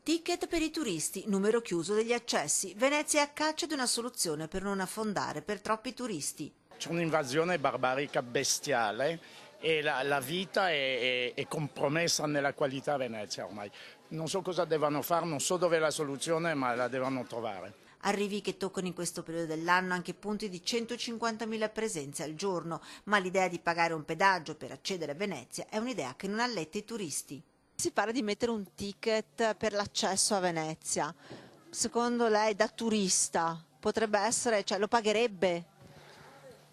Ticket per i turisti, numero chiuso degli accessi. Venezia è a caccia di una soluzione per non affondare per troppi turisti. C'è un'invasione barbarica bestiale e la vita è compromessa nella qualità a Venezia ormai. Non so cosa devono fare, non so dove è la soluzione, ma la devono trovare. Arrivi che toccano in questo periodo dell'anno anche punti di 150.000 presenze al giorno, ma l'idea di pagare un pedaggio per accedere a Venezia è un'idea che non alletta i turisti. Si parla di mettere un ticket per l'accesso a Venezia. Secondo lei, da turista, potrebbe essere, cioè lo pagherebbe?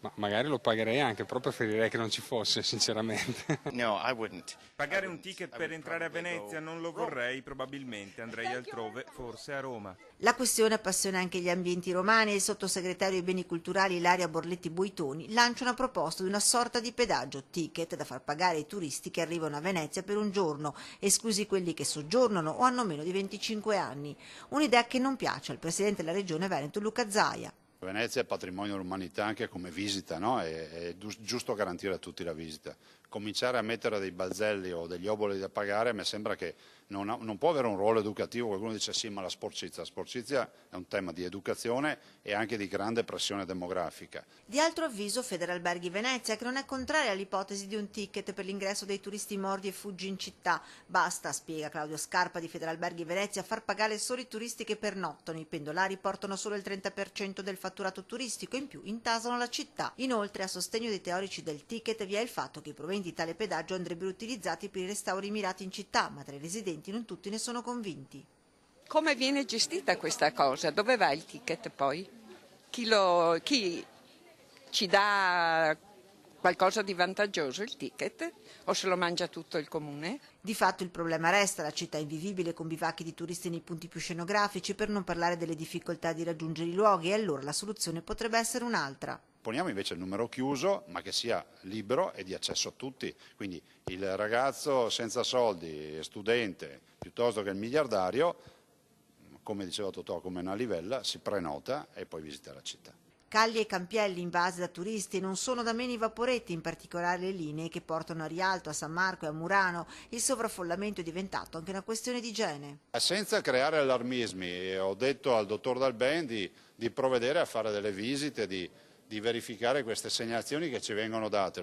Ma magari lo pagherei anche, però preferirei che non ci fosse, sinceramente. No, I wouldn't. Pagare un ticket per entrare a Venezia non lo vorrei, probabilmente andrei altrove, forse a Roma. La questione appassiona anche gli ambienti romani e il sottosegretario ai beni culturali Ilaria Borletti Buitoni lancia una proposta di una sorta di pedaggio, ticket da far pagare ai turisti che arrivano a Venezia per un giorno, esclusi quelli che soggiornano o hanno meno di 25 anni. Un'idea che non piace al presidente della regione Veneto Luca Zaia. Venezia è patrimonio dell'umanità anche come visita, no? È giusto garantire a tutti la visita. Cominciare a mettere dei balzelli o degli oboli da pagare a me sembra che non può avere un ruolo educativo. Qualcuno dice sì, ma la sporcizia è un tema di educazione e anche di grande pressione demografica. Di altro avviso Federalberghi Venezia, che non è contraria all'ipotesi di un ticket per l'ingresso dei turisti mordi e fuggi in città. Basta, spiega Claudio Scarpa di Federalberghi Venezia, far pagare solo i turisti che pernottano. I pendolari portano solo il 30% del fatturato turistico, in più intasano la città. Inoltre, a sostegno dei teorici del ticket vi è il fatto che i proventi di tale pedaggio andrebbero utilizzati per i restauri mirati in città, ma tra i residenti non tutti ne sono convinti. Come viene gestita questa cosa? Dove va il ticket poi? Chi ci dà qualcosa di vantaggioso, il ticket? O se lo mangia tutto il comune? Di fatto il problema resta, la città è invivibile con bivacchi di turisti nei punti più scenografici, per non parlare delle difficoltà di raggiungere i luoghi, e allora la soluzione potrebbe essere un'altra. Poniamo invece il numero chiuso, ma che sia libero e di accesso a tutti. Quindi il ragazzo senza soldi, studente, piuttosto che il miliardario, come diceva Totò, come una livella, si prenota e poi visita la città. Calli e campielli invasi da turisti, e non sono da meno i vaporetti, in particolare le linee che portano a Rialto, a San Marco e a Murano. Il sovraffollamento è diventato anche una questione di igiene. Senza creare allarmismi, ho detto al dottor Dalben di provvedere a fare delle visite, di verificare queste segnalazioni che ci vengono date.